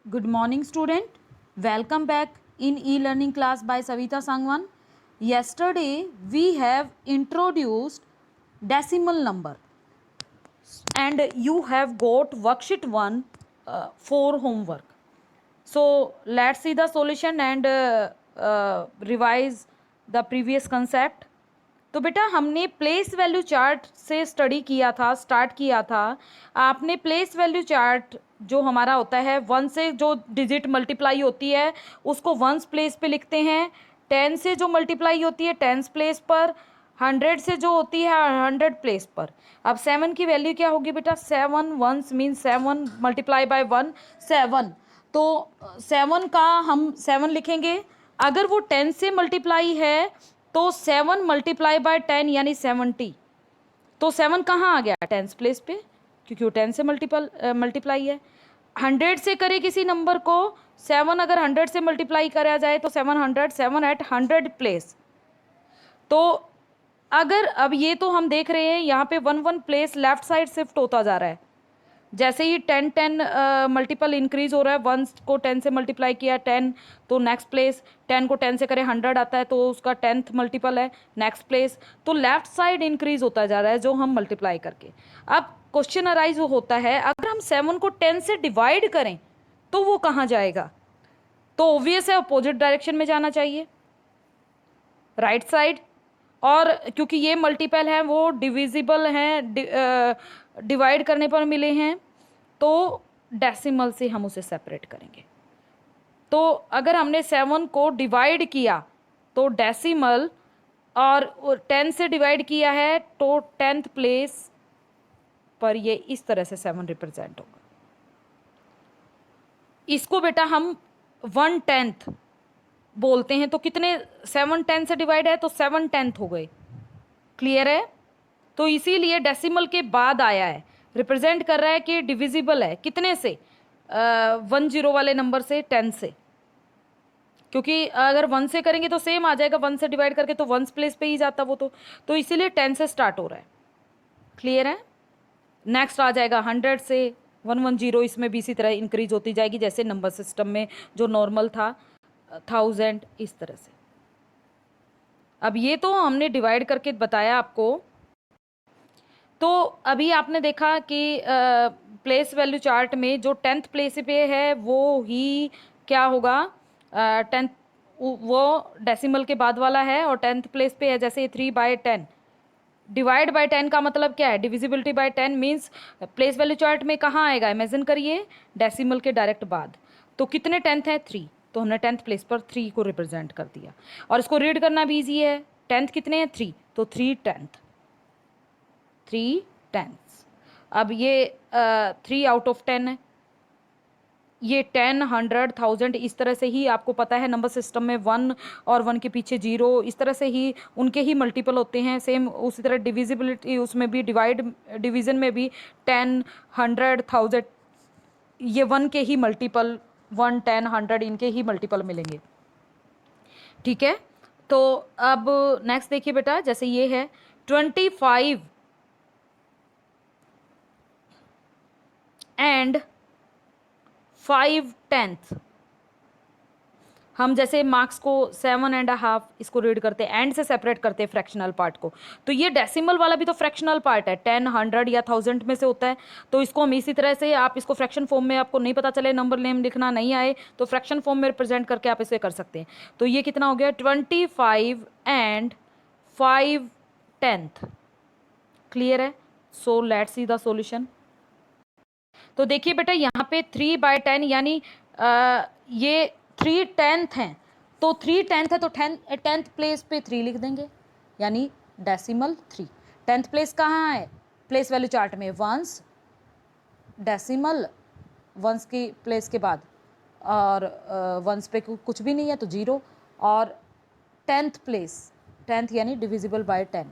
Good morning, student. Welcome back in e-learning class by Savita Sangwan. Yesterday we have introduced decimal number and you have got worksheet 1 for homework. So let's see the solution and revise the previous concept. तो बेटा हमने place value chart से start किया था। आपने place value chart जो हमारा होता है 1 से जो डिजिट मल्टीप्लाई होती है उसको वंस प्लेस पे लिखते हैं, 10 से जो मल्टीप्लाई होती है टेंस प्लेस पर, 100 से जो होती है 100 प्लेस पर। अब 7 की वैल्यू क्या होगी बेटा? 7 वंस मीन 7 मल्टीप्लाई बाय 1 7। तो 7 का हम 7 लिखेंगे। अगर वो 10 से मल्टीप्लाई है तो 7 मल्टीप्लाई बाय 10 यानी 70। तो 7 कहाँ आ गया? टेंस प्लेस पे, क्योंकि वो 10 से मल्टीप्लाई है। 100 से करे किसी नंबर को 7, अगर 100 से मल्टीप्लाई करा जाए तो 700, 7 एट 100 प्लेस। तो अगर अब ये तो हम देख रहे हैं यहाँ पे 1 प्लेस लेफ्ट साइड शिफ्ट होता जा रहा है। जैसे ही 10 मल्टीपल इंक्रीज हो रहा है, 1 को 10 से मल्टीप्लाई किया 10 तो नेक्स्ट प्लेस, 10 को 10 से करें 100 आता है तो उसका 10th मल्टीपल है नेक्स्ट प्लेस। तो लेफ्ट साइड इंक्रीज होता जा रहा है जो हम मल्टीप्लाई करके। अब क्वेश्चन अराइज होता है अगर हम 7 को 10 से डिवाइड करें तो वो कहाँ जाएगा? तो ऑब्वियस है अपोजिट डायरेक्शन में जाना चाहिए, राइट साइड। और क्योंकि ये मल्टीपल हैं वो डिविजिबल हैं, डिवाइड करने पर मिले हैं, तो डेसिमल से हम उसे सेपरेट करेंगे। तो अगर हमने 7 को डिवाइड किया तो डेसिमल, और 10 से डिवाइड किया है तो 10th प्लेस पर ये इस तरह से 7 रिप्रेजेंट होगा। इसको बेटा हम 1/10 बोलते हैं। तो कितने? 7 10 से डिवाइड है तो 7/10 हो गए। क्लियर है? तो इसीलिए डेसिमल के बाद आया है, रिप्रेजेंट कर रहा है कि डिविजिबल है कितने से? 10 वाले नंबर से, 10 से। क्योंकि अगर 1 से करेंगे तो सेम आ जाएगा, 1 से डिवाइड करके तो 1 प्लेस पे ही जाता वो तो इसीलिए 10 से स्टार्ट हो रहा है। क्लियर है? नेक्स्ट आ जाएगा 100 से 110, इसमें भी इसी तरह इंक्रीज होती जाएगी जैसे नंबर सिस्टम में जो नॉर्मल था 1000, इस तरह से। अब ये तो हमने डिवाइड करके बताया आपको। तो अभी आपने देखा कि प्लेस वैल्यू चार्ट में जो 10th प्लेस पे है वो ही क्या होगा? 10th वो डेसिमल के बाद वाला है और 10th प्लेस पे है। जैसे 3/10 डिवाइड बाय 10 का मतलब क्या है? Divisibility bye 10 means place value chart में कहाँ आएगा? इमेजिन करिए डेसिमल के डायरेक्ट बाद। तो कितने 10th है? 3। तो हमने 10th प्लेस पर 3 को रिप्रेजेंट कर दिया और इसको रीड करना भी ईजी है। 10th कितने हैं? 3, तो 3/10, 3/10। अब ये 3/10 है। ये 10, 100, 1000 इस तरह से ही आपको पता है नंबर सिस्टम में 1 और 1 के पीछे 0, इस तरह से ही उनके ही मल्टीपल होते हैं। सेम उसी तरह डिविजिबिलिटी उसमें भी, डिवीजन में भी 10, 100, 1000 ये 1 के ही मल्टीपल, 1, 10, 100 इनके ही मल्टीपल मिलेंगे। ठीक है? तो अब नेक्स्ट देखिए बेटा, जैसे ये है 25 एंड 5/10। हम जैसे मार्क्स को 7.5 इसको रीड करते हैं, एंड से सेपरेट करते हैं फ्रैक्शनल पार्ट को। तो ये डेसिमल वाला भी तो फ्रैक्शनल पार्ट है, 10, 100 या 1000 में से होता है। तो इसको हम इसी तरह से, आप इसको फ्रैक्शन फॉर्म में, आपको नहीं पता चले, नंबर नेम लिखना नहीं आए तो फ्रैक्शन फॉर्म में रिप्रेजेंट करके आप इसे कर सकते हैं। तो ये कितना हो गया? 25 एंड 5/10। क्लियर है? So let's see the solution. तो देखिए बेटा यहाँ पे 3/10 यानी ये 3/10 हैं। तो 3/10 है तो 10th प्लेस पे 3 लिख देंगे, यानी डेसिमल 3। 10th प्लेस कहाँ है प्लेस वैल्यू चार्ट में? वंस, डेसिमल वंस की प्लेस के बाद, और वंस पे कुछ भी नहीं है तो 0, और 10th प्लेस, 10th यानी डिविजिबल बाय 10।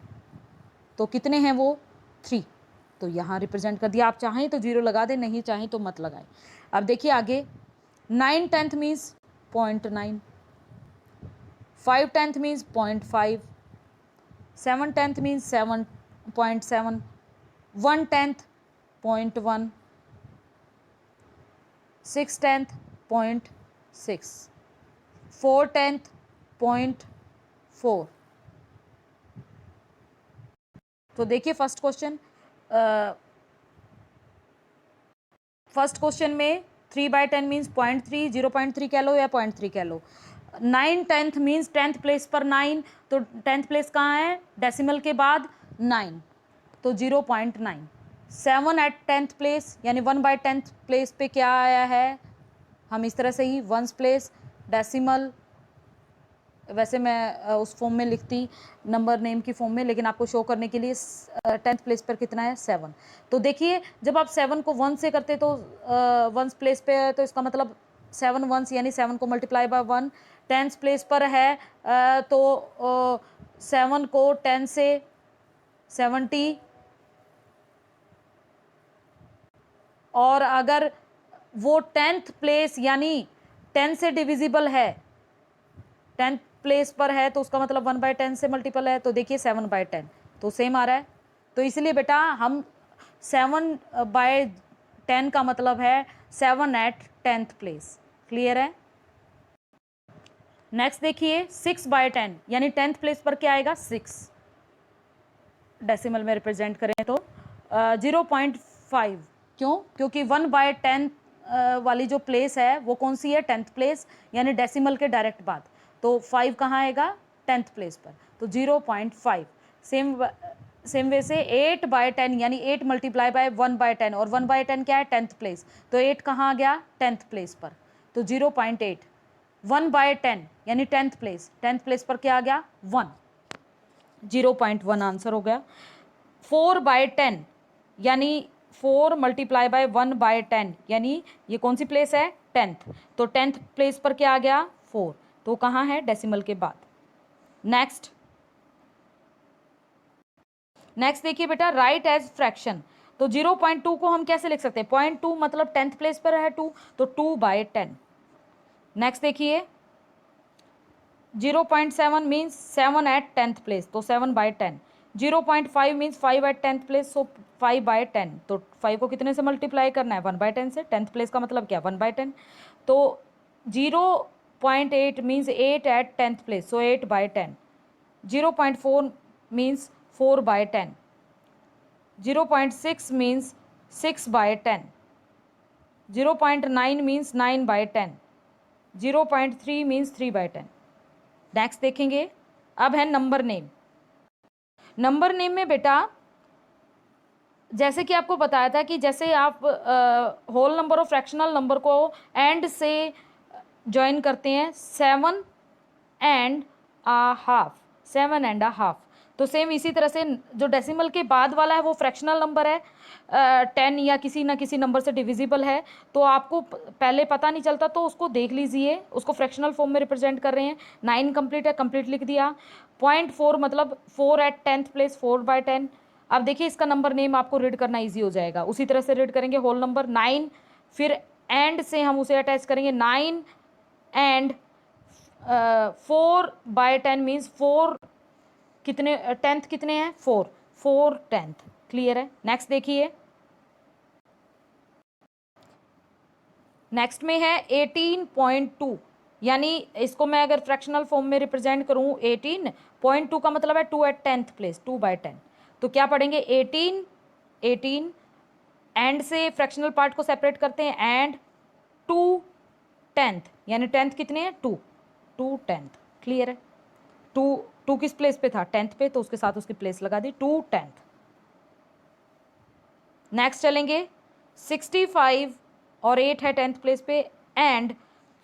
तो कितने हैं वो? 3। तो यहाँ रिप्रेजेंट कर दिया। आप चाहें तो 0 लगा दें, नहीं चाहें तो मत लगाएं। अब देखिए आगे 9/10 मीन्स 0.9, 5/10 मीन्स 0.5, 7/10 मीन्स 7.7, 1/10 0.1, 6/10 0.6, 4/10 0.4। तो देखिए फर्स्ट क्वेश्चन में 3/10 मीन्स 0.3, 0.3 कह लो या 0.3 कह लो। 9/10 मीन्स 10th प्लेस पर 9, तो 10th प्लेस कहाँ है, डेसिमल के बाद 9, तो 0.9। 7 एट 10th प्लेस यानी 1/10th प्लेस पे क्या आया है, हम इस तरह से ही 1st प्लेस डेसिमल, वैसे मैं उस फॉर्म में लिखती नंबर नेम की फॉर्म में, लेकिन आपको शो करने के लिए 10th प्लेस पर कितना है 7। तो देखिए जब आप 7 को 1 से करते तो 1st प्लेस पे है, तो इसका मतलब 7 1s यानी 7 को मल्टीप्लाई बाय 1। 10th प्लेस पर है तो 7 को 10 से 70, और अगर वो 10th प्लेस यानी 10 से डिविजिबल है, 10th प्लेस पर है, तो उसका मतलब 1/10 से मल्टीपल है, तो देखिए 7/10, तो सेम आ रहा है। तो इसलिए बेटा हम 7/10 का मतलब है 7 एट 10th प्लेस। क्लियर है। नेक्स्ट देखिए 6/10 यानी 10th प्लेस पर क्या आएगा 6, डेसिमल में रिप्रेजेंट करें तो 0.5। क्यों, क्योंकि 1/10 वाली जो प्लेस है वो कौन सी है, 10th प्लेस, यानी डेसिमल के डायरेक्ट बाद, तो 5 कहाँ आएगा 10th प्लेस पर, तो 0.5। सेम वे से 8/10 यानी 8 मल्टीप्लाई बाय 1/10, और 1/10 क्या है 10th प्लेस, तो 8 कहाँ आ गया 10th प्लेस पर, तो 0.8। 1/10 यानी 10th प्लेस पर क्या आ गया 1, 0.1 आंसर हो गया। 4/10 यानी 4 मल्टीप्लाई बाय 1/10 यानी ये कौन सी प्लेस है 10th, तो 10th प्लेस पर क्या आ गया 4, तो कहाँ है डेसिमल के बाद। नेक्स्ट देखिए बेटा राइट एज फ्रैक्शन, तो 0.2 को हम कैसे लिख सकते हैं, 0.2 मतलब 10th प्लेस पर है 2, तो 2/10। नेक्स्ट देखिए 0.7 मीन्स 7 एट 10th प्लेस, तो 7/10। 0.5 मीन्स 5 एट 10th प्लेस, सो 5/10, तो 5 को कितने से मल्टीप्लाई करना है 1/10 से, 10th प्लेस का मतलब क्या 1/10। तो 0.8 मीन्स 8 एट 10th प्लेस, सो 8/10। 0.4 means 4/10। 0.6 means 6/10। 0.9 means 9/10। 0.3 means 3/10। Next देखेंगे, अब है नंबर नेम। नंबर नेम में बेटा जैसे कि आपको बताया था कि जैसे आप होल नंबर और फ्रैक्शनल नंबर को एंड से ज्वाइन करते हैं 7.5, तो सेम इसी तरह से जो डेसिमल के बाद वाला है वो फ्रैक्शनल नंबर है, 10 या किसी ना किसी नंबर से डिविजिबल है, तो आपको पहले पता नहीं चलता तो उसको देख लीजिए, उसको फ्रैक्शनल फॉर्म में रिप्रेजेंट कर रहे हैं। 9 कंप्लीट है, कंप्लीट लिख दिया। 0.4 मतलब 4 एट 10th प्लेस 4/10। अब देखिए इसका नंबर नेम आपको रीड करना ईजी हो जाएगा, उसी तरह से रीड करेंगे होल नंबर 9, फिर एंड से हम उसे अटैच करेंगे 9 एंड 4/10 मीन्स 4 कितने 10th कितने हैं 4, 4 10th। क्लियर है। नेक्स्ट देखिए, नेक्स्ट में है 18.2, यानी इसको मैं अगर फ्रैक्शनल फॉर्म में रिप्रेजेंट करूं 18.2 का मतलब है 2 एट 10th प्लेस, 2/10। तो क्या पढ़ेंगे 18 एंड से फ्रैक्शनल पार्ट को सेपरेट करते हैं, एंड 2 10th यानी 10th कितने हैं 2, 2 10th। क्लियर है। 2 किस प्लेस पे था 10th पे, तो उसके साथ उसकी प्लेस लगा दी 2 10th। नेक्स्ट चलेंगे 65 और 8 है 10th प्लेस पे, एंड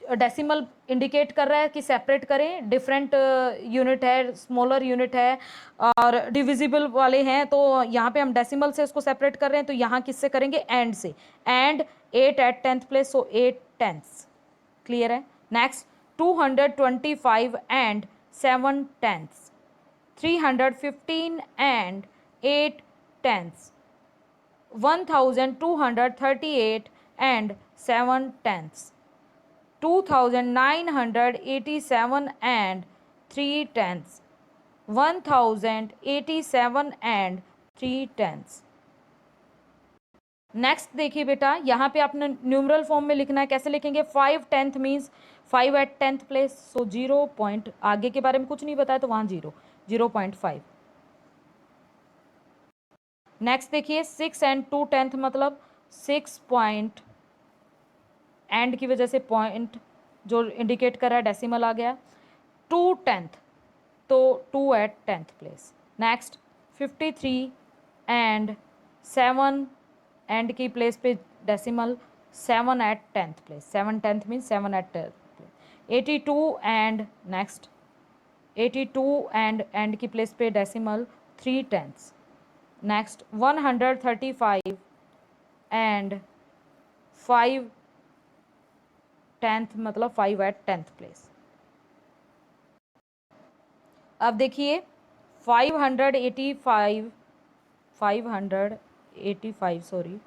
डेसिमल इंडिकेट कर रहा है कि सेपरेट करें, डिफरेंट यूनिट है, स्मॉलर यूनिट है और डिविजिबल वाले हैं, तो यहाँ पे हम डेसिमल से उसको सेपरेट कर रहे हैं, तो यहाँ किससे करेंगे एंड से, and 8 eight 10th place, so 8 10ths। Clear है। Next 225 and 7 10ths, 315 and 8 10ths, 1238 and 7 tenths, 2987 and 3 tenths, 1087 and 3 tenths। Next देखिए बेटा, यहाँ पे आपने न्यूमरल फॉर्म में लिखना है। कैसे लिखेंगे? 5/10 means 5 at 10th place, so 0 point, आगे के बारे में कुछ नहीं बताया तो वहाँ 0.5। नेक्स्ट देखिए 6 and 2/10 मतलब 6 पॉइंट, एंड की वजह से पॉइंट जो इंडिकेट कर रहा है डेसिमल आ गया। 2/10 तो 2 at 10th place. Next 53 and 7 and की प्लेस पे decimal, 7 at 10th place, 7/10 means 7 at 10th place. 82 and next 82 and की प्लेस पे डेसिमल 3/10। नेक्स्ट 135 एंड 5/10 मतलब 5 एट 10th प्लेस। अब देखिए 585 sorry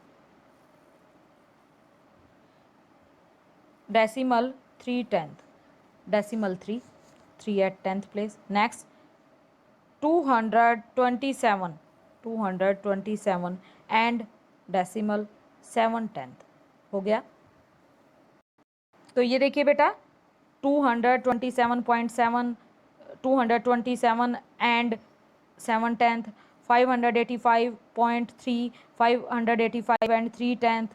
decimal 3/10, decimal 3 at 10th place. Next 227 and decimal 7/10 हो गया। तो ये देखिए बेटा 227.7, 227 and 7/10, 585.3, 585 and 3/10,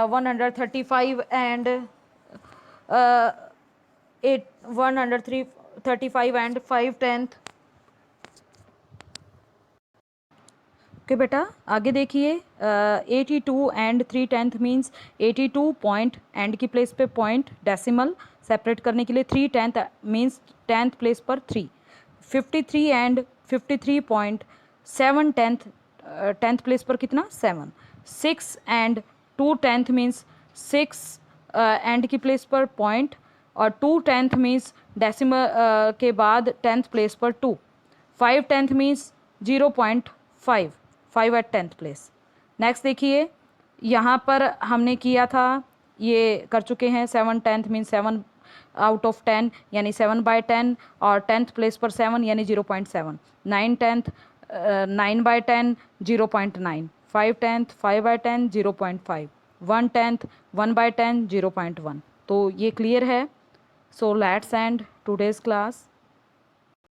135 and 135 and 5/10। Okay बेटा आगे देखिए 82 एंड 3/10 मीन्स 82 पॉइंट, एंड की प्लेस पे पॉइंट डेसिमल सेपरेट करने के लिए 3/10 मीन्स 10th प्लेस पर 3। 53 एंड 53 पॉइंट 7/10, 10th प्लेस पर कितना 7। 6 एंड 2/10 मीन्स 6 एंड की प्लेस पर पॉइंट, और 2/10 मीन्स डेसिमल के बाद 10th प्लेस पर 2। 5/10 means 0.5, 5 at 10th place. Next देखिए यहाँ पर हमने किया था, ये कर चुके हैं 7/10 मीन्स 7 आउट ऑफ 10 यानी 7/10, और 10th प्लेस पर 7 यानी 0.7। 9/10 9/10 0.9, 5/10 5/10 0.5, 1/10 1/10 0.1। तो ये क्लियर है। So let's end today's class.